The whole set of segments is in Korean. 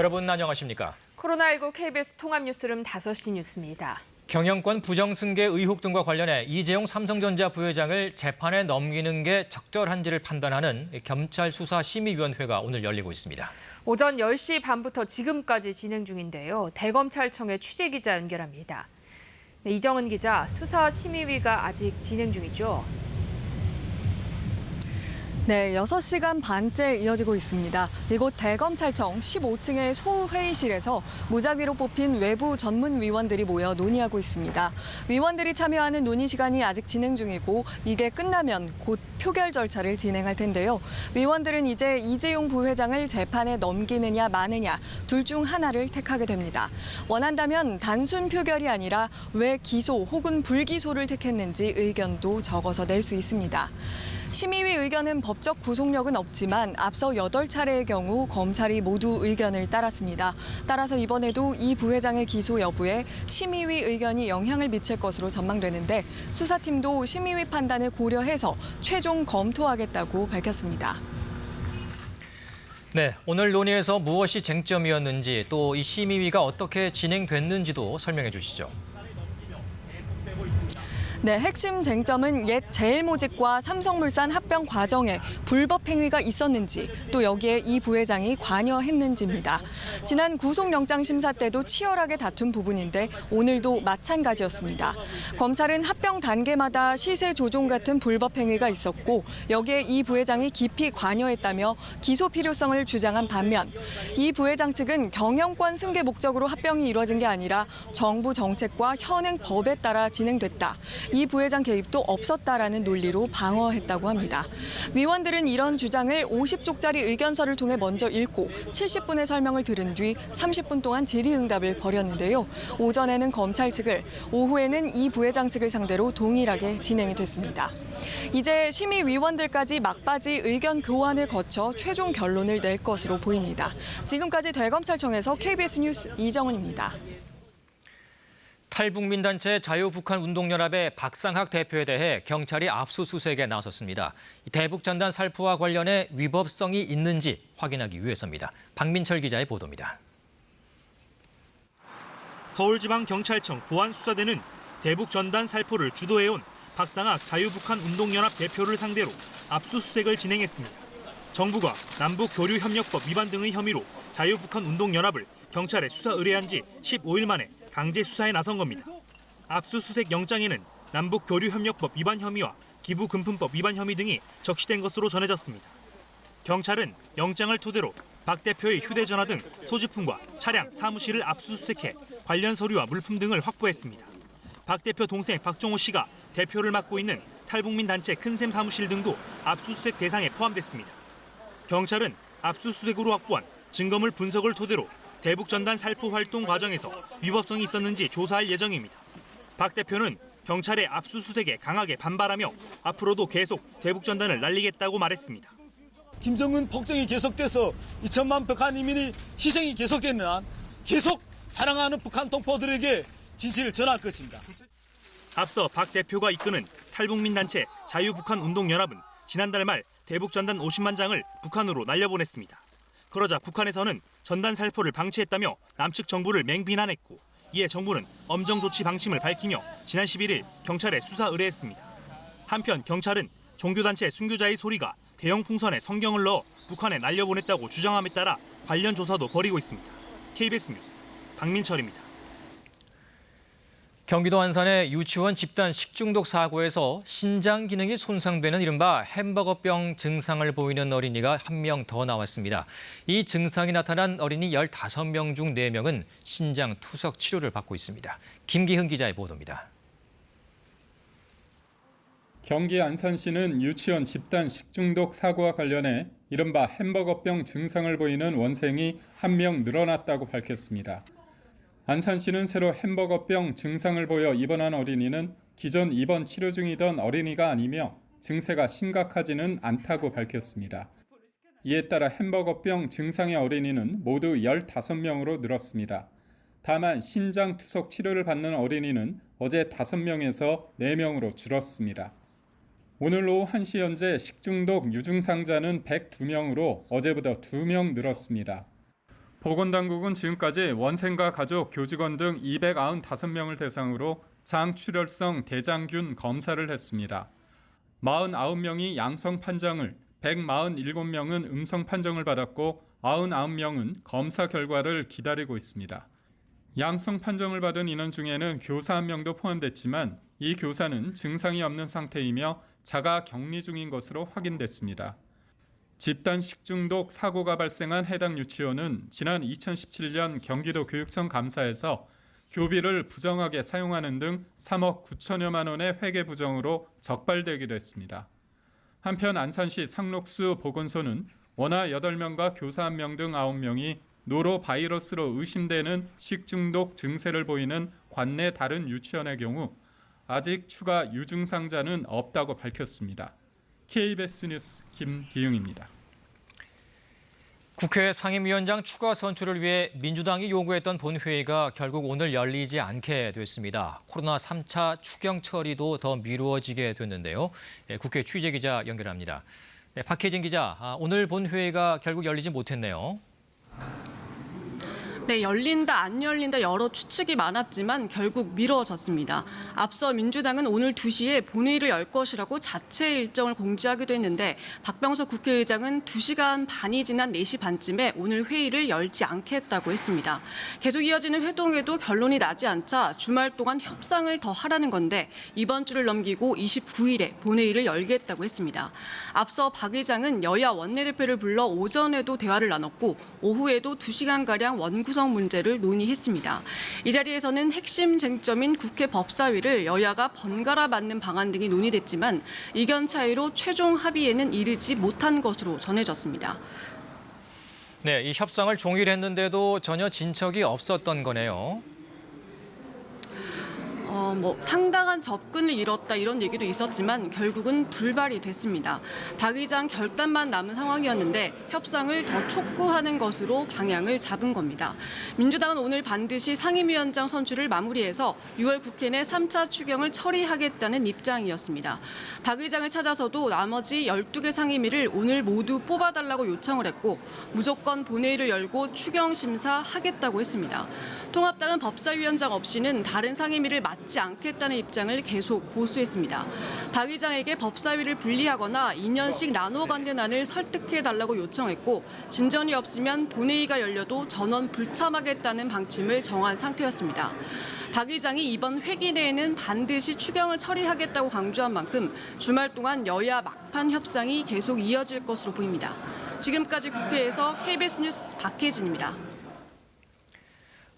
여러분 안녕하십니까? 코로나19 KBS 통합뉴스룸 5시 뉴스입니다. 경영권 부정승계 의혹 등과 관련해 이재용 삼성전자 부회장을 재판에 넘기는 게 적절한지를 판단하는 검찰 수사심의위원회가 오늘 열리고 있습니다. 오전 10시 반부터 지금까지 진행 중인데요. 대검찰청의 취재기자 연결합니다. 네, 이정은 기자, 수사심의위가 아직 진행 중이죠? 네, 6시간 반째 이어지고 있습니다. 이곳 대검찰청 15층의 소회의실에서 무작위로 뽑힌 외부 전문위원들이 모여 논의하고 있습니다. 위원들이 참여하는 논의 시간이 아직 진행 중이고 이게 끝나면 곧 표결 절차를 진행할 텐데요. 위원들은 이제 이재용 부회장을 재판에 넘기느냐 마느냐 둘 중 하나를 택하게 됩니다. 원한다면 단순 표결이 아니라 왜 기소 혹은 불기소를 택했는지 의견도 적어서 낼 수 있습니다. 심의위 의견은 법적 구속력은 없지만 앞서 8차례의 경우 검찰이 모두 의견을 따랐습니다. 따라서 이번에도 이 부회장의 기소 여부에 심의위 의견이 영향을 미칠 것으로 전망되는데 수사팀도 심의위 판단을 고려해서 최종 검토하겠다고 밝혔습니다. 네, 오늘 논의에서 무엇이 쟁점이었는지 또 이 심의위가 어떻게 진행됐는지도 설명해 주시죠. 네, 핵심 쟁점은 옛 제일모직과 삼성물산 합병 과정에 불법 행위가 있었는지 또 여기에 이 부회장이 관여했는지입니다. 지난 구속영장 심사 때도 치열하게 다툰 부분인데 오늘도 마찬가지였습니다. 검찰은 합병 단계마다 시세 조종 같은 불법 행위가 있었고 여기에 이 부회장이 깊이 관여했다며 기소 필요성을 주장한 반면 이 부회장 측은 경영권 승계 목적으로 합병이 이루어진 게 아니라 정부 정책과 현행 법에 따라 진행됐다. 이 부회장 개입도 없었다라는 논리로 방어했다고 합니다. 위원들은 이런 주장을 50쪽짜리 의견서를 통해 먼저 읽고 70분의 설명을 들은 뒤 30분 동안 질의응답을 벌였는데요. 오전에는 검찰 측을, 오후에는 이 부회장 측을 상대로 동일하게 진행이 됐습니다. 이제 심의위원들까지 막바지 의견 교환을 거쳐 최종 결론을 낼 것으로 보입니다. 지금까지 대검찰청에서 KBS 뉴스 이정은입니다. 탈북민단체 자유북한운동연합의 박상학 대표에 대해 경찰이 압수수색에 나섰습니다. 대북전단 살포와 관련해 위법성이 있는지 확인하기 위해서입니다. 박민철 기자의 보도입니다. 서울지방경찰청 보안수사대는 대북전단 살포를 주도해온 박상학 자유북한운동연합 대표를 상대로 압수수색을 진행했습니다. 정부가 남북교류협력법 위반 등의 혐의로 자유북한운동연합을 경찰에 수사 의뢰한 지 15일 만에 강제 수사에 나선 겁니다. 압수수색 영장에는 남북교류협력법 위반 혐의와 기부금품법 위반 혐의 등이 적시된 것으로 전해졌습니다. 경찰은 영장을 토대로 박 대표의 휴대전화 등 소지품과 차량, 사무실을 압수수색해 관련 서류와 물품 등을 확보했습니다. 박 대표 동생 박종호 씨가 대표를 맡고 있는 탈북민 단체 큰샘 사무실 등도 압수수색 대상에 포함됐습니다. 경찰은 압수수색으로 확보한 증거물 분석을 토대로 대북전단 살포 활동 과정에서 위법성이 있었는지 조사할 예정입니다. 박 대표는 경찰의 압수수색에 강하게 반발하며 앞으로도 계속 대북전단을 날리겠다고 말했습니다. 김정은 폭정이 계속돼서 2천만 북한 이민이 희생이 계속되는 한 계속 사랑하는 북한 동포들에게 진실을 전할 것입니다. 앞서 박 대표가 이끄는 탈북민 단체 자유북한운동연합은 지난달 말 대북전단 50만 장을 북한으로 날려보냈습니다. 그러자 북한에서는 전단 살포를 방치했다며 남측 정부를 맹비난했고 이에 정부는 엄정 조치 방침을 밝히며 지난 11일 경찰에 수사 의뢰했습니다. 한편 경찰은 종교단체 순교자의 소리가 대형 풍선에 성경을 넣어 북한에 날려보냈다고 주장함에 따라 관련 조사도 벌이고 있습니다. KBS 뉴스 박민철입니다. 경기도 안산의 유치원 집단 식중독 사고에서 신장 기능이 손상되는 이른바 햄버거병 증상을 보이는 어린이가 한 명 더 나왔습니다. 이 증상이 나타난 어린이 15명 중 4명은 신장 투석 치료를 받고 있습니다. 김기흥 기자의 보도입니다. 경기 안산시는 유치원 집단 식중독 사고와 관련해 이른바 햄버거병 증상을 보이는 원생이 한 명 늘어났다고 밝혔습니다. 안산시는 새로 햄버거병 증상을 보여 입원한 어린이는 기존 입원 치료 중이던 어린이가 아니며 증세가 심각하지는 않다고 밝혔습니다. 이에 따라 햄버거병 증상의 어린이는 모두 15명으로 늘었습니다. 다만 신장 투석 치료를 받는 어린이는 어제 5명에서 4명으로 줄었습니다. 오늘 오후 1시 현재 식중독 유증상자는 102명으로 어제보다 2명 늘었습니다. 보건당국은 지금까지 원생과 가족, 교직원 등 295명을 대상으로 장출혈성 대장균 검사를 했습니다. 49명이 양성 판정을, 147명은 음성 판정을 받았고 99명은 검사 결과를 기다리고 있습니다. 양성 판정을 받은 인원 중에는 교사 1명도 포함됐지만 이 교사는 증상이 없는 상태이며 자가 격리 중인 것으로 확인됐습니다. 집단 식중독 사고가 발생한 해당 유치원은 지난 2017년 경기도 교육청 감사에서 교비를 부정하게 사용하는 등 3억 9천여만 원의 회계 부정으로 적발되기도 했습니다. 한편 안산시 상록수 보건소는 원아 8명과 교사 1명 등 9명이 노로바이러스로 의심되는 식중독 증세를 보이는 관내 다른 유치원의 경우 아직 추가 유증상자는 없다고 밝혔습니다. KBS 뉴스 김기웅입니다. 국회 상임위원장 추가 선출을 위해 민주당이 요구했던 본회의가 결국 오늘 열리지 않게 됐습니다. 코로나 3차 추경 처리도 더 미루어지게 됐는데요. 국회 취재기자 연결합니다. 박혜진 기자, 오늘 본회의가 결국 열리지 못했네요. 네, 열린다 안 열린다 여러 추측이 많았지만 결국 미뤄졌습니다. 앞서 민주당은 오늘 2시에 본회의를 열 것이라고 자체 일정을 공지하기도 했는데 박병석 국회의장은 2시간 반이 지난 4시 반쯤에 오늘 회의를 열지 않겠다고 했습니다. 계속 이어지는 회동에도 결론이 나지 않자 주말 동안 협상을 더 하라는 건데 이번 주를 넘기고 29일에 본회의를 열겠다고 했습니다. 앞서 박 의장은 여야 원내대표를 불러 오전에도 대화를 나눴고 오후에도 2시간가량 원구성 문제를 논의했습니다. 이 자리에서는 핵심 쟁점인 국회 법사위를 여야가 번갈아 맡는 방안 등이 논의됐지만 의견 차이로 최종 합의에는 이르지 못한 것으로 전해졌습니다. 네, 이 협상을 종일했는데도 전혀 진척이 없었던 거네요. 상당한 접근을 이뤘다 이런 얘기도 있었지만 결국은 불발이 됐습니다. 박 의장 결단만 남은 상황이었는데 협상을 더 촉구하는 것으로 방향을 잡은 겁니다. 민주당은 오늘 반드시 상임위원장 선출을 마무리해서 6월 국회 내 3차 추경을 처리하겠다는 입장이었습니다. 박 의장을 찾아서도 나머지 12개 상임위를 오늘 모두 뽑아달라고 요청을 했고 무조건 본회의를 열고 추경 심사하겠다고 했습니다. 통합당은 법사위원장 없이는 다른 상임위를 맡지 않겠다는 입장을 계속 고수했습니다. 박 의장에게 법사위를 분리하거나 2년씩 나눠 갖는 안을 설득해달라고 요청했고 진전이 없으면 본회의가 열려도 전원 불참하겠다는 방침을 정한 상태였습니다. 박 의장이 이번 회기 내에는 반드시 추경을 처리하겠다고 강조한 만큼 주말 동안 여야 막판 협상이 계속 이어질 것으로 보입니다. 지금까지 국회에서 KBS 뉴스 박혜진입니다.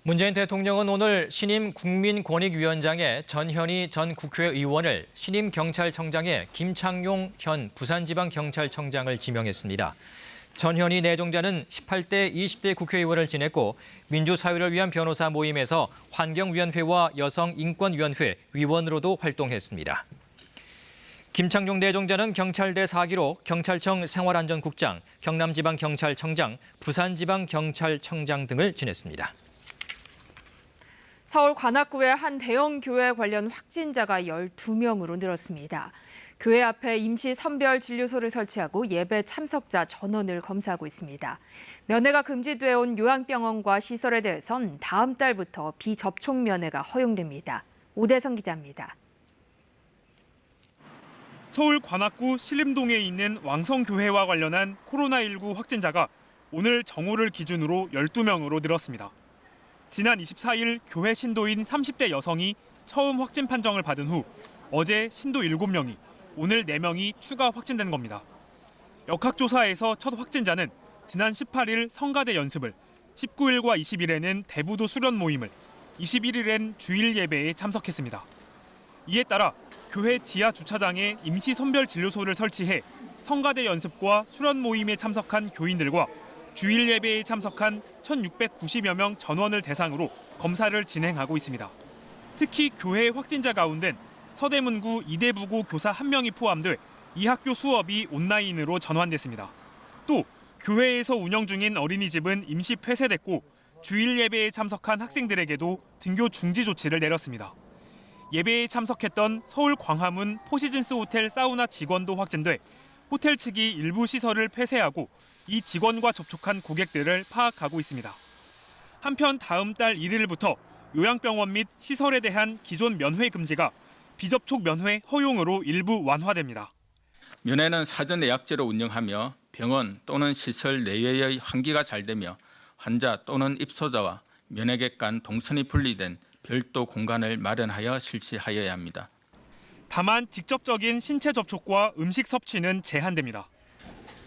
문재인 대통령은 오늘 신임 국민권익위원장에 전현희 전 국회의원을 신임 경찰청장에 김창룡 현 부산지방경찰청장을 지명했습니다. 전현희 내정자는 18대, 20대 국회의원을 지냈고 민주사회를 위한 변호사 모임에서 환경위원회와 여성인권위원회 위원으로도 활동했습니다. 김창룡 내정자는 경찰대 4기로 경찰청 생활안전국장, 경남지방경찰청장, 부산지방경찰청장 등을 지냈습니다. 서울 관악구의 한 대형 교회 관련 확진자가 12명으로 늘었습니다. 교회 앞에 임시 선별 진료소를 설치하고 예배 참석자 전원을 검사하고 있습니다. 면회가 금지돼 온 요양병원과 시설에 대해선 다음 달부터 비접촉 면회가 허용됩니다. 오대성 기자입니다. 서울 관악구 신림동에 있는 왕성교회와 관련한 코로나19 확진자가 오늘 정오를 기준으로 12명으로 늘었습니다. 지난 24일 교회 신도인 30대 여성이 처음 확진 판정을 받은 후 어제 신도 7명이, 오늘 4명이 추가 확진된 겁니다. 역학조사에서 첫 확진자는 지난 18일 성가대 연습을, 19일과 20일에는 대부도 수련 모임을, 21일엔 주일 예배에 참석했습니다. 이에 따라 교회 지하 주차장에 임시 선별 진료소를 설치해 성가대 연습과 수련 모임에 참석한 교인들과 주일 예배에 참석한 1,690여 명 전원을 대상으로 검사를 진행하고 있습니다. 특히 교회 확진자 가운데 서대문구 이대부고 교사 1명이 포함돼 이 학교 수업이 온라인으로 전환됐습니다. 또 교회에서 운영 중인 어린이집은 임시 폐쇄됐고 주일 예배에 참석한 학생들에게도 등교 중지 조치를 내렸습니다. 예배에 참석했던 서울 광화문 포시즌스 호텔 사우나 직원도 확진돼 호텔 측이 일부 시설을 폐쇄하고 이 직원과 접촉한 고객들을 파악하고 있습니다. 한편 다음 달 1일부터 요양병원 및 시설에 대한 기존 면회 금지가 비접촉 면회 허용으로 일부 완화됩니다. 면회는 사전 예약제로 운영하며 병원 또는 시설 내외의 환기가 잘 되며 환자 또는 입소자와 면회객 간 동선이 분리된 별도 공간을 마련하여 실시하여야 합니다. 다만 직접적인 신체 접촉과 음식 섭취는 제한됩니다.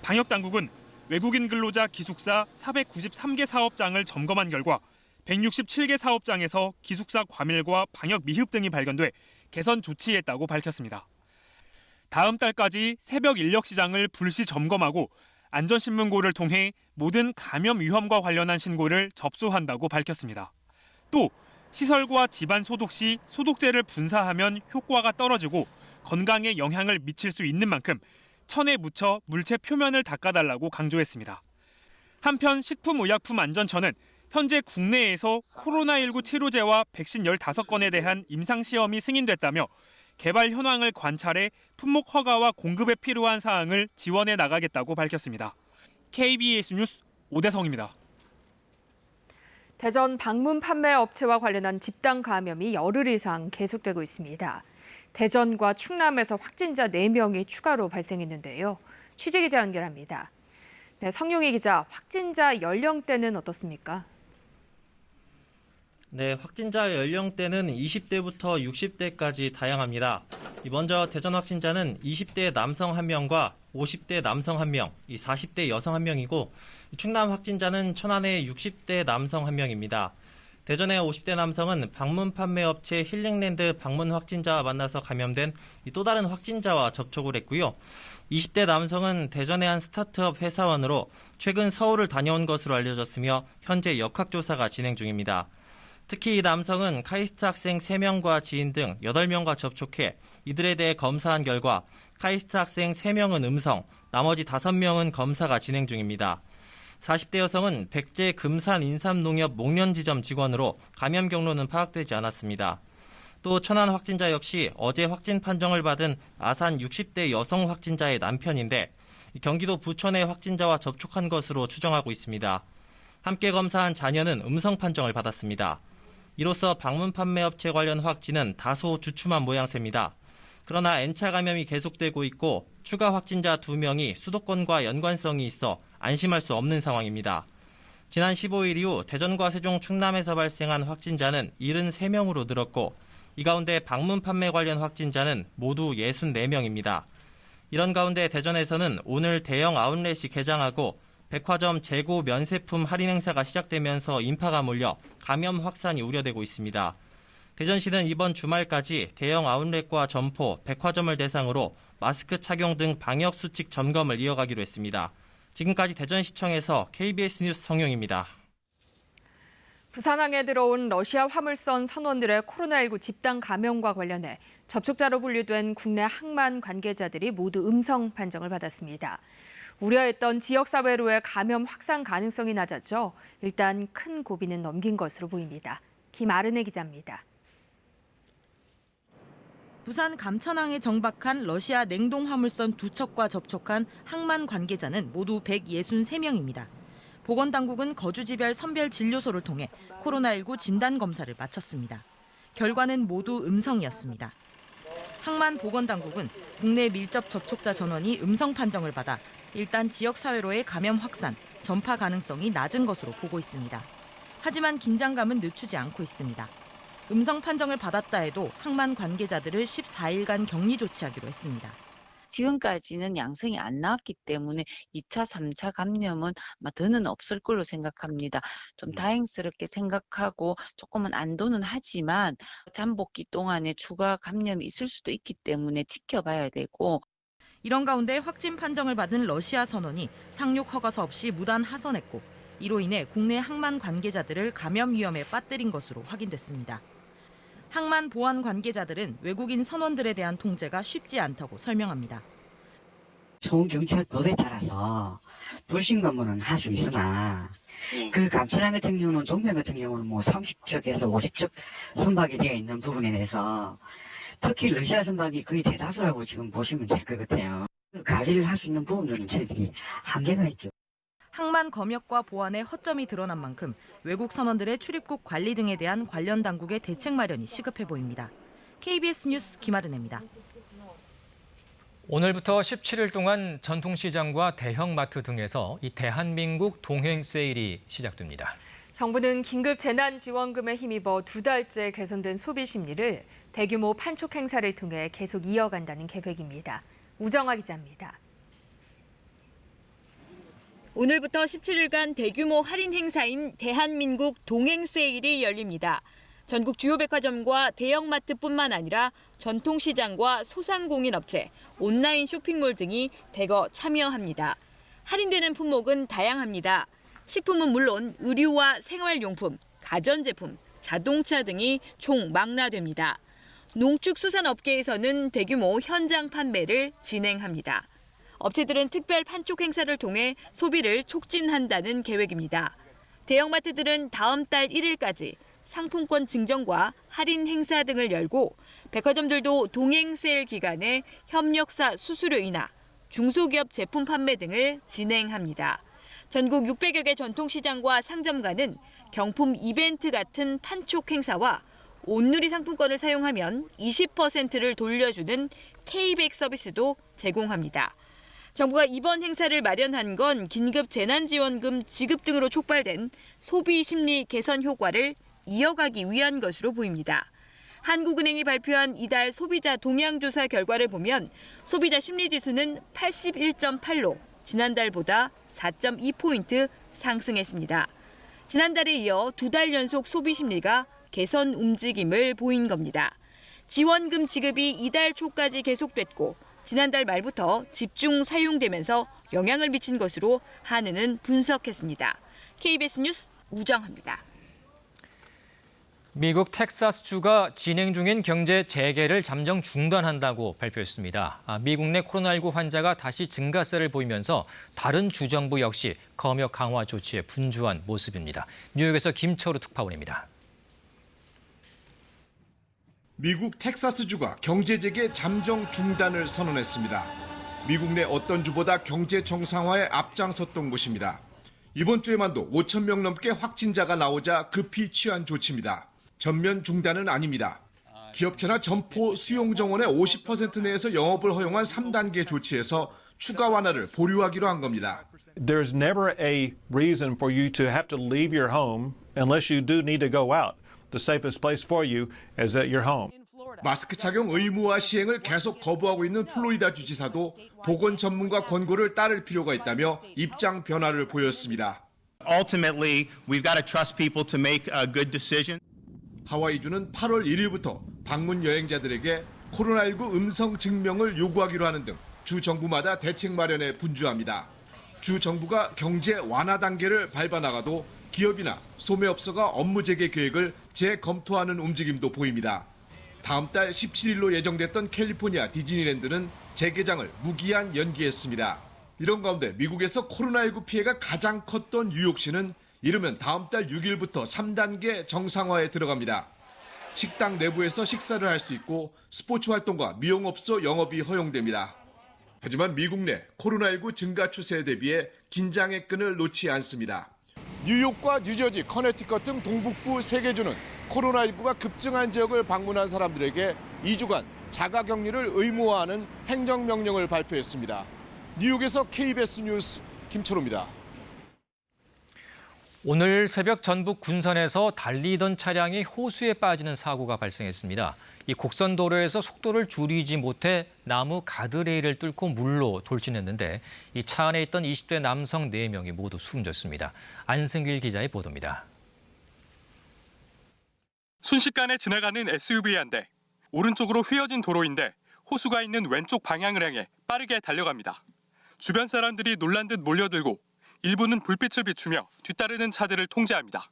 방역당국은 외국인 근로자 기숙사 493개 사업장을 점검한 결과 167개 사업장에서 기숙사 과밀과 방역 미흡 등이 발견돼 개선 조치했다고 밝혔습니다. 다음 달까지 새벽 인력 시장을 불시 점검하고 안전신문고를 통해 모든 감염 위험과 관련한 신고를 접수한다고 밝혔습니다. 또 시설과 집안 소독 시 소독제를 분사하면 효과가 떨어지고 건강에 영향을 미칠 수 있는 만큼 천에 묻혀 물체 표면을 닦아달라고 강조했습니다. 한편 식품의약품안전처는 현재 국내에서 코로나19 치료제와 백신 15건에 대한 임상시험이 승인됐다며 개발 현황을 관찰해 품목 허가와 공급에 필요한 사항을 지원해 나가겠다고 밝혔습니다. KBS 뉴스 오대성입니다. 대전 방문 판매 업체와 관련한 집단 감염이 열흘 이상 계속되고 있습니다. 대전과 충남에서 확진자 4명이 추가로 발생했는데요. 취재기자 연결합니다. 네, 성용희 기자, 확진자 연령대는 어떻습니까? 네, 확진자 연령대는 20대부터 60대까지 다양합니다. 먼저 대전 확진자는 20대 남성 1명과 50대 남성 1명, 40대 여성 1명이고 충남 확진자는 천안의 60대 남성 1명입니다. 대전의 50대 남성은 방문 판매 업체 힐링랜드 방문 확진자와 만나서 감염된 또 다른 확진자와 접촉을 했고요. 20대 남성은 대전의 한 스타트업 회사원으로 최근 서울을 다녀온 것으로 알려졌으며 현재 역학조사가 진행 중입니다. 특히 이 남성은 카이스트 학생 3명과 지인 등 8명과 접촉해 이들에 대해 검사한 결과 카이스트 학생 3명은 음성, 나머지 5명은 검사가 진행 중입니다. 40대 여성은 백제 금산 인삼농협 목련지점 직원으로 감염 경로는 파악되지 않았습니다. 또 천안 확진자 역시 어제 확진 판정을 받은 아산 60대 여성 확진자의 남편인데 경기도 부천의 확진자와 접촉한 것으로 추정하고 있습니다. 함께 검사한 자녀는 음성 판정을 받았습니다. 이로써 방문 판매 업체 관련 확진은 다소 주춤한 모양새입니다. 그러나 N차 감염이 계속되고 있고 추가 확진자 2명이 수도권과 연관성이 있어 안심할 수 없는 상황입니다. 지난 15일 이후 대전과 세종, 충남에서 발생한 확진자는 73명으로 늘었고 이 가운데 방문 판매 관련 확진자는 모두 64명입니다. 이런 가운데 대전에서는 오늘 대형 아웃렛이 개장하고 백화점 재고 면세품 할인 행사가 시작되면서 인파가 몰려 감염 확산이 우려되고 있습니다. 대전시는 이번 주말까지 대형 아웃렛과 점포, 백화점을 대상으로 마스크 착용 등 방역 수칙 점검을 이어가기로 했습니다. 지금까지 대전시청에서 KBS 뉴스 성용입니다. 부산항에 들어온 러시아 화물선 선원들의 코로나19 집단 감염과 관련해 접촉자로 분류된 국내 항만 관계자들이 모두 음성 판정을 받았습니다. 우려했던 지역사회로의 감염 확산 가능성이 낮아져 일단 큰 고비는 넘긴 것으로 보입니다. 김아른의 기자입니다. 부산 감천항에 정박한 러시아 냉동 화물선 2척과 접촉한 항만 관계자는 모두 163명입니다. 보건당국은 거주지별 선별 진료소를 통해 코로나19 진단검사를 마쳤습니다. 결과는 모두 음성이었습니다. 항만 보건당국은 국내 밀접 접촉자 전원이 음성 판정을 받아 일단 지역사회로의 감염 확산, 전파 가능성이 낮은 것으로 보고 있습니다. 하지만 긴장감은 늦추지 않고 있습니다. 음성 판정을 받았다 해도 항만 관계자들을 14일간 격리 조치하기로 했습니다. 지금까지는 양성이 안 나왔기 때문에 2차, 3차 감염은 더는 없을 걸로 생각합니다. 좀 다행스럽게 생각하고 조금은 안도는 하지만 잠복기 동안에 추가 감염이 있을 수도 있기 때문에 지켜봐야 되고. 이런 가운데 확진 판정을 받은 러시아 선원이 상륙 허가서 없이 무단 하선했고 이로 인해 국내 항만 관계자들을 감염 위험에 빠뜨린 것으로 확인됐습니다. 항만 보안 관계자들은 외국인 선원들에 대한 통제가 쉽지 않다고 설명합니다. 총경찰법에 따라서 불신검문은 할 수 있으나 그 감천항 같은 경우는 종면 같은 경우는 30척에서 50척 선박이 되어 있는 부분에 대해서 특히 러시아 선박이 거의 대다수라고 지금 보시면 될 것 같아요. 관리를 할 수 있는 부분들은 저희들이 한계가 있죠. 항만 항만 검역과 보안에 허점이 드러난 만큼 외국 선원들의 출입국 관리 등에 대한 관련 당국의 대책 마련이 시급해 보입니다. KBS 뉴스 김아른입니다. 오늘부터 17일 동안 전통시장과 대형마트 등에서 이 대한민국 동행 세일이 시작됩니다. 정부는 긴급 재난지원금에 힘입어 2달째 개선된 소비 심리를 대규모 판촉 행사를 통해 계속 이어간다는 계획입니다. 우정아 기자입니다. 오늘부터 17일간 대규모 할인 행사인 대한민국 동행 세일이 열립니다. 전국 주요 백화점과 대형마트뿐만 아니라 전통시장과 소상공인업체, 온라인 쇼핑몰 등이 대거 참여합니다. 할인되는 품목은 다양합니다. 식품은 물론 의류와 생활용품, 가전제품, 자동차 등이 총 망라됩니다. 농축수산업계에서는 대규모 현장 판매를 진행합니다. 업체들은 특별 판촉 행사를 통해 소비를 촉진한다는 계획입니다. 대형마트들은 다음 달 1일까지 상품권 증정과 할인 행사 등을 열고 백화점들도 동행 세일 기간에 협력사 수수료 인하, 중소기업 제품 판매 등을 진행합니다. 전국 600여 개 전통시장과 상점가는 경품 이벤트 같은 판촉 행사와 온누리 상품권을 사용하면 20%를 돌려주는 K백 서비스도 제공합니다. 정부가 이번 행사를 마련한 건 긴급 재난지원금 지급 등으로 촉발된 소비 심리 개선 효과를 이어가기 위한 것으로 보입니다. 한국은행이 발표한 이달 소비자 동향조사 결과를 보면 소비자 심리지수는 81.8로 지난달보다 4.2포인트 상승했습니다. 지난달에 이어 2달 연속 소비 심리가 개선 움직임을 보인 겁니다. 지원금 지급이 이달 초까지 계속됐고 지난달 말부터 집중 사용되면서 영향을 미친 것으로 한은은 분석했습니다. KBS 뉴스 우정합니다. 미국 텍사스주가 진행 중인 경제 재개를 잠정 중단한다고 발표했습니다. 미국 내 코로나19 환자가 다시 증가세를 보이면서 다른 주정부 역시 검역 강화 조치에 분주한 모습입니다. 뉴욕에서 김철우 특파원입니다. 미국 텍사스주가 경제 재개 잠정 중단을 선언했습니다. 미국 내 어떤 주보다 경제 정상화에 앞장섰던 곳입니다. 이번 주에만도 5천 명 넘게 확진자가 나오자 급히 취한 조치입니다. 전면 중단은 아닙니다. 기업체나 점포 수용 정원의 50% 내에서 영업을 허용한 3단계 조치에서 추가 완화를 보류하기로 한 겁니다. There's never a reason for you to have to leave your home unless you do need to go out. The safest place for you is at your home. 마스크 착용 의무화 시행을 계속 거부하고 있는 플로리다 주지사도 보건 전문가 권고를 따를 필요가 있다며 입장 변화를 보였습니다. Ultimately, we've got to trust people to make a good decision. 하와이주는 8월 1일부터 방문 여행자들에게 코로나19 음성 증명을 요구하기로 하는 등 주 정부마다 대책 마련에 분주합니다. 주 정부가 경제 완화 단계를 밟아나가도 기업이나 소매업소가 업무 재개 계획을 재검토하는 움직임도 보입니다. 다음 달 17일로 예정됐던 캘리포니아 디즈니랜드는 재개장을 무기한 연기했습니다. 이런 가운데 미국에서 코로나19 피해가 가장 컸던 뉴욕시는 이르면 다음 달 6일부터 3단계 정상화에 들어갑니다. 식당 내부에서 식사를 할 수 있고 스포츠 활동과 미용업소 영업이 허용됩니다. 하지만 미국 내 코로나19 증가 추세에 대비해 긴장의 끈을 놓지 않습니다. 뉴욕과 뉴저지, 커네티컷 등 동북부 3개 주는 코로나19가 급증한 지역을 방문한 사람들에게 2주간 자가격리를 의무화하는 행정명령을 발표했습니다. 뉴욕에서 KBS 뉴스 김철우입니다. 오늘 새벽 전북 군산에서 달리던 차량이 호수에 빠지는 사고가 발생했습니다. 이 곡선도로에서 속도를 줄이지 못해 나무 가드레일을 뚫고 물로 돌진했는데 이 차 안에 있던 20대 남성 4명이 모두 숨졌습니다. 안승길 기자의 보도입니다. 순식간에 지나가는 SUV 한 대. 오른쪽으로 휘어진 도로인데 호수가 있는 왼쪽 방향을 향해 빠르게 달려갑니다. 주변 사람들이 놀란 듯 몰려들고 일부는 불빛을 비추며 뒤따르는 차들을 통제합니다.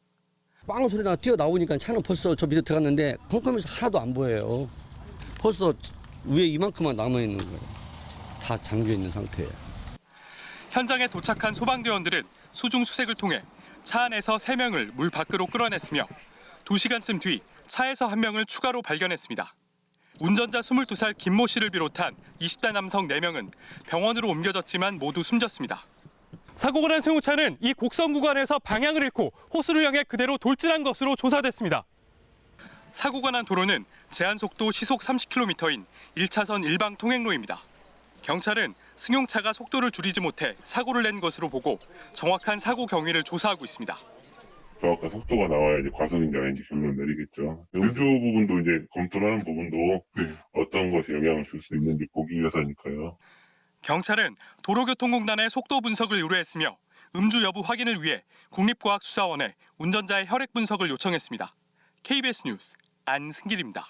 빵 소리가 튀어나오니까 차는 벌써 저 밑에 들어갔는데 컴컴해서 하나도 안 보여요. 벌써 위에 이만큼만 남아있는 거예요. 다 잠겨있는 상태예요. 현장에 도착한 소방대원들은 수중 수색을 통해 차 안에서 3명을 물 밖으로 끌어냈으며 2시간쯤 뒤 차에서 1명을 추가로 발견했습니다. 운전자 22살 김모 씨를 비롯한 20대 남성 4명은 병원으로 옮겨졌지만 모두 숨졌습니다. 사고가 난 승용차는 이 곡선 구간에서 방향을 잃고 호수를 향해 그대로 돌진한 것으로 조사됐습니다. 사고가 난 도로는 제한속도 시속 30km인 1차선 일방 통행로입니다. 경찰은 승용차가 속도를 줄이지 못해 사고를 낸 것으로 보고 정확한 사고 경위를 조사하고 있습니다. 정확한 속도가 나와야 이제 과속인지 아닌지 결론을 내리겠죠. 음주 부분도 이제 검토를 하는 부분도 어떤 것이 영향을 줄 수 있는지 보기 위해서니까요. 경찰은 도로교통공단에 속도 분석을 의뢰했으며 음주 여부 확인을 위해 국립과학수사원에 운전자의 혈액 분석을 요청했습니다. KBS 뉴스 안승길입니다.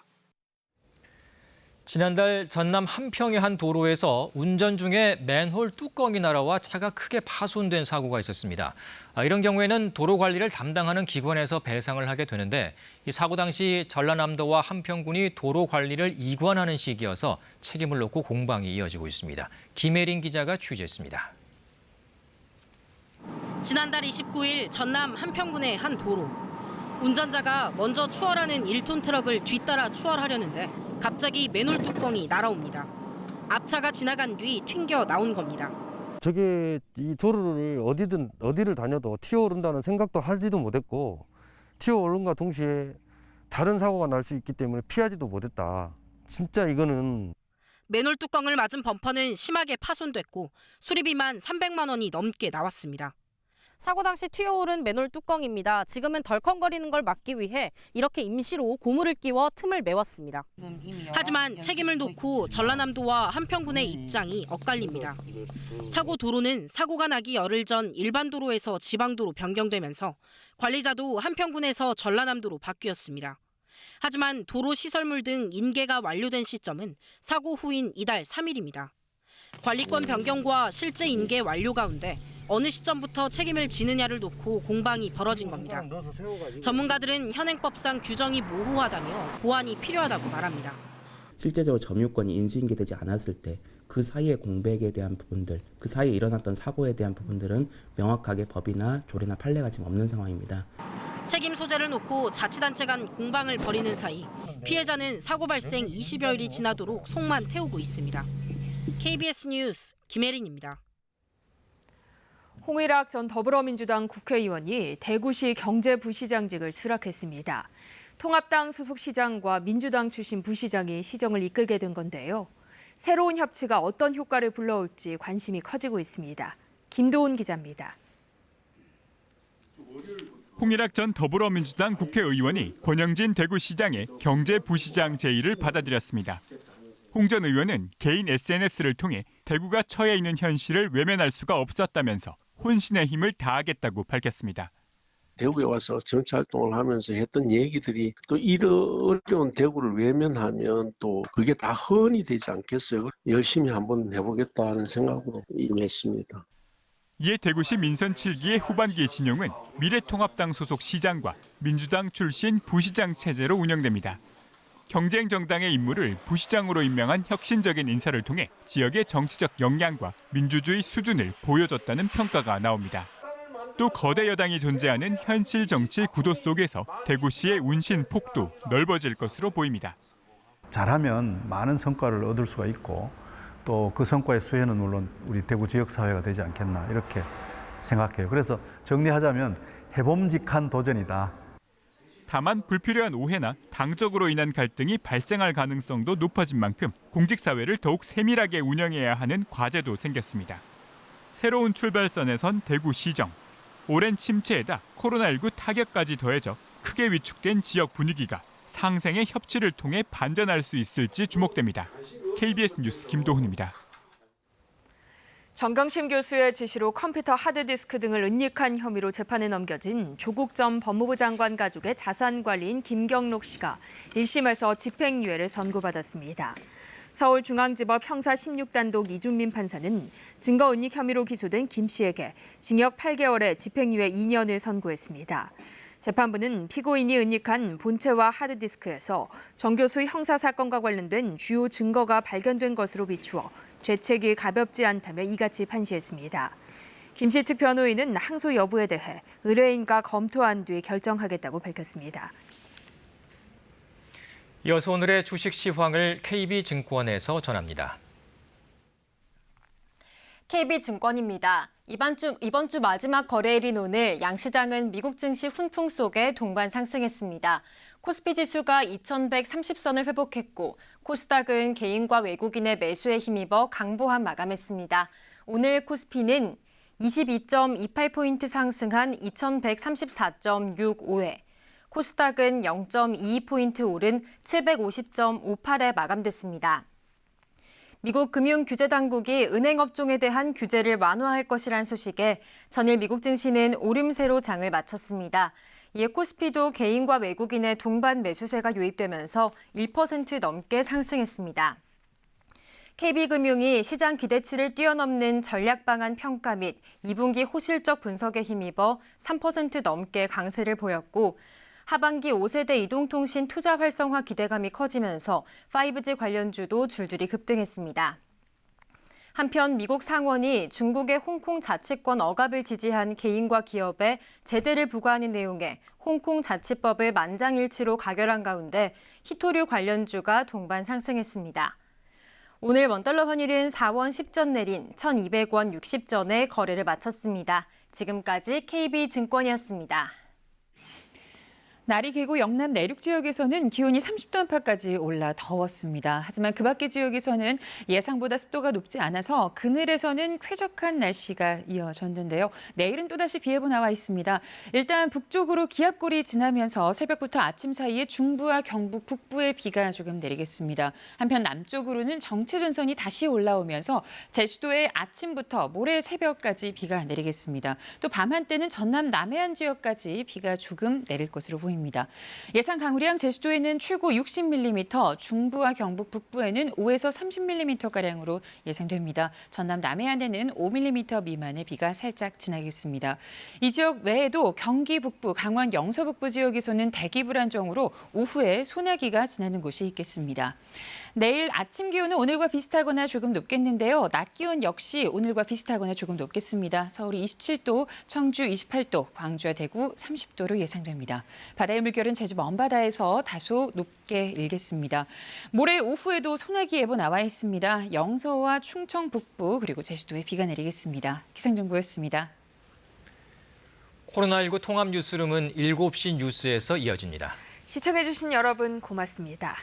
지난달 전남 함평의 한 도로에서 운전 중에 맨홀 뚜껑이 날아와 차가 크게 파손된 사고가 있었습니다. 이런 경우에는 도로 관리를 담당하는 기관에서 배상을 하게 되는데 이 사고 당시 전라남도와 함평군이 도로 관리를 이관하는 시기여서 책임을 놓고 공방이 이어지고 있습니다. 김혜린 기자가 취재했습니다. 지난달 29일 전남 함평군의 한 도로. 운전자가 먼저 추월하는 1톤 트럭을 뒤따라 추월하려는데 갑자기 맨홀 뚜껑이 날아옵니다. 앞차가 지나간 뒤 튕겨 나온 겁니다. 저게 이 도로를 어디를 다녀도 튀어오른다는 생각도 하지도 못했고 튀어오른과 동시에 다른 사고가 날 수 있기 때문에 피하지도 못했다. 진짜 이거는. 맨홀 뚜껑을 맞은 범퍼는 심하게 파손됐고 수리비만 300만 원이 넘게 나왔습니다. 사고 당시 튀어오른 맨홀 뚜껑입니다. 지금은 덜컹거리는 걸 막기 위해 이렇게 임시로 고무를 끼워 틈을 메웠습니다. 하지만 책임을 놓고 전라남도와 함평군의 입장이 엇갈립니다. 사고 도로는 사고가 나기 열흘 전 일반 도로에서 지방도로 변경되면서 관리자도 함평군에서 전라남도로 바뀌었습니다. 하지만 도로 시설물 등 인계가 완료된 시점은 사고 후인 이달 3일입니다. 관리권 변경과 실제 인계 완료 가운데 어느 시점부터 책임을 지느냐를 놓고 공방이 벌어진 겁니다. 전문가들은 현행법상 규정이 모호하다며 보완이 필요하다고 말합니다. 실제적으로 점유권이 인수인계되지 않았을 때 그 사이의 공백에 대한 부분들, 그 사이에 일어났던 사고에 대한 부분들은 명확하게 법이나 조례나 판례가 지금 없는 상황입니다. 책임 소재를 놓고 자치단체 간 공방을 벌이는 사이 피해자는 사고 발생 20여일이 지나도록 속만 태우고 있습니다. KBS 뉴스 김혜린입니다. 홍일학 전 더불어민주당 국회의원이 대구시 경제부시장직을 수락했습니다. 통합당 소속 시장과 민주당 출신 부시장이 시정을 이끌게 된 건데요. 새로운 협치가 어떤 효과를 불러올지 관심이 커지고 있습니다. 김도훈 기자입니다. 홍일학 전 더불어민주당 국회의원이 권영진 대구시장의 경제부시장 제의를 받아들였습니다. 홍 전 의원은 개인 SNS를 통해 대구가 처해 있는 현실을 외면할 수가 없었다면서 혼신의 힘을 다하겠다고 밝혔습니다. 대구에 와서 정치활동을 하면서 했던 얘기들이 또 이런 어려운 대구를 외면하면 또 그게 다 허언이 되지 않겠어요. 열심히 한번 해보겠다는 생각으로 임했습니다. 이에 대구시 민선 7기의 후반기 진영은 미래통합당 소속 시장과 민주당 출신 부시장 체제로 운영됩니다. 경쟁 정당의 인물을 부시장으로 임명한 혁신적인 인사를 통해 지역의 정치적 역량과 민주주의 수준을 보여줬다는 평가가 나옵니다. 또 거대 여당이 존재하는 현실 정치 구도 속에서 대구시의 운신 폭도 넓어질 것으로 보입니다. 잘하면 많은 성과를 얻을 수가 있고 또 그 성과의 수혜는 물론 우리 대구 지역사회가 되지 않겠나 이렇게 생각해요. 그래서 정리하자면 해봄직한 도전이다. 다만 불필요한 오해나 당적으로 인한 갈등이 발생할 가능성도 높아진 만큼 공직사회를 더욱 세밀하게 운영해야 하는 과제도 생겼습니다. 새로운 출발선에 선 대구시정. 오랜 침체에다 코로나19 타격까지 더해져 크게 위축된 지역 분위기가 상생의 협치를 통해 반전할 수 있을지 주목됩니다. KBS 뉴스 김도훈입니다. 정경심 교수의 지시로 컴퓨터 하드디스크 등을 은닉한 혐의로 재판에 넘겨진 조국 전 법무부 장관 가족의 자산관리인 김경록 씨가 1심에서 집행유예를 선고받았습니다. 서울중앙지법 형사 16단독 이준민 판사는 증거 은닉 혐의로 기소된 김 씨에게 징역 8개월에 집행유예 2년을 선고했습니다. 재판부는 피고인이 은닉한 본체와 하드디스크에서 정 교수 형사사건과 관련된 주요 증거가 발견된 것으로 비추어 죄책이 가볍지 않다며 이같이 판시했습니다. 김 씨 측 변호인은 항소 여부에 대해 의뢰인과 검토한 뒤 결정하겠다고 밝혔습니다. 이어서 오늘의 주식 시황을 KB증권에서 전합니다. KB증권입니다. 이번 주 마지막 거래일인 오늘 양시장은 미국 증시 훈풍 속에 동반 상승했습니다. 코스피 지수가 2130선을 회복했고 코스닥은 개인과 외국인의 매수에 힘입어 강보한 마감했습니다. 오늘 코스피는 22.28포인트 상승한 2134.65에 코스닥은 0.22포인트 오른 750.58에 마감됐습니다. 미국 금융규제당국이 은행업종에 대한 규제를 완화할 것이란 소식에 전일 미국 증시는 오름세로 장을 마쳤습니다. 이에 코스피도 개인과 외국인의 동반 매수세가 유입되면서 1% 넘게 상승했습니다. KB금융이 시장 기대치를 뛰어넘는 전략 방안 평가 및 2분기 호실적 분석에 힘입어 3% 넘게 강세를 보였고 하반기 5세대 이동통신 투자 활성화 기대감이 커지면서 5G 관련주도 줄줄이 급등했습니다. 한편 미국 상원이 중국의 홍콩 자치권 억압을 지지한 개인과 기업에 제재를 부과하는 내용의 홍콩 자치법을 만장일치로 가결한 가운데 히토류 관련주가 동반 상승했습니다. 오늘 원달러 환율은 4원 10전 내린 1,200원 60전에 거래를 마쳤습니다. 지금까지 KB증권이었습니다. 날이 개고 영남 내륙 지역에서는 기온이 30도 안팎까지 올라 더웠습니다. 하지만 그 밖의 지역에서는 예상보다 습도가 높지 않아서 그늘에서는 쾌적한 날씨가 이어졌는데요. 내일은 또다시 비 예보 나와 있습니다. 일단 북쪽으로 기압골이 지나면서 새벽부터 아침 사이에 중부와 경북 북부에 비가 조금 내리겠습니다. 한편 남쪽으로는 정체전선이 다시 올라오면서 제주도에 아침부터 모레 새벽까지 비가 내리겠습니다. 또 밤 한때는 전남 남해안 지역까지 비가 조금 내릴 것으로 보입니다. 예상 강우량 제주도에는 최고 60mm, 중부와 경북 북부에는 5에서 30mm가량으로 예상됩니다. 전남 남해안에는 5mm 미만의 비가 살짝 지나겠습니다. 이 지역 외에도 경기 북부, 강원 영서 북부 지역에서는 대기 불안정으로 오후에 소나기가 지나는 곳이 있겠습니다. 내일 아침 기온은 오늘과 비슷하거나 조금 높겠는데요. 낮 기온 역시 오늘과 비슷하거나 조금 높겠습니다. 서울이 27도, 청주 28도, 광주와 대구 30도로 예상됩니다. 바다의 물결은 제주 먼바다에서 다소 높게 일겠습니다. 모레 오후에도 소나기 예보 나와 있습니다. 영서와 충청 북부 그리고 제주도에 비가 내리겠습니다. 기상정보였습니다. 코로나19 통합 뉴스룸은 7시 뉴스에서 이어집니다. 시청해주신 여러분 고맙습니다.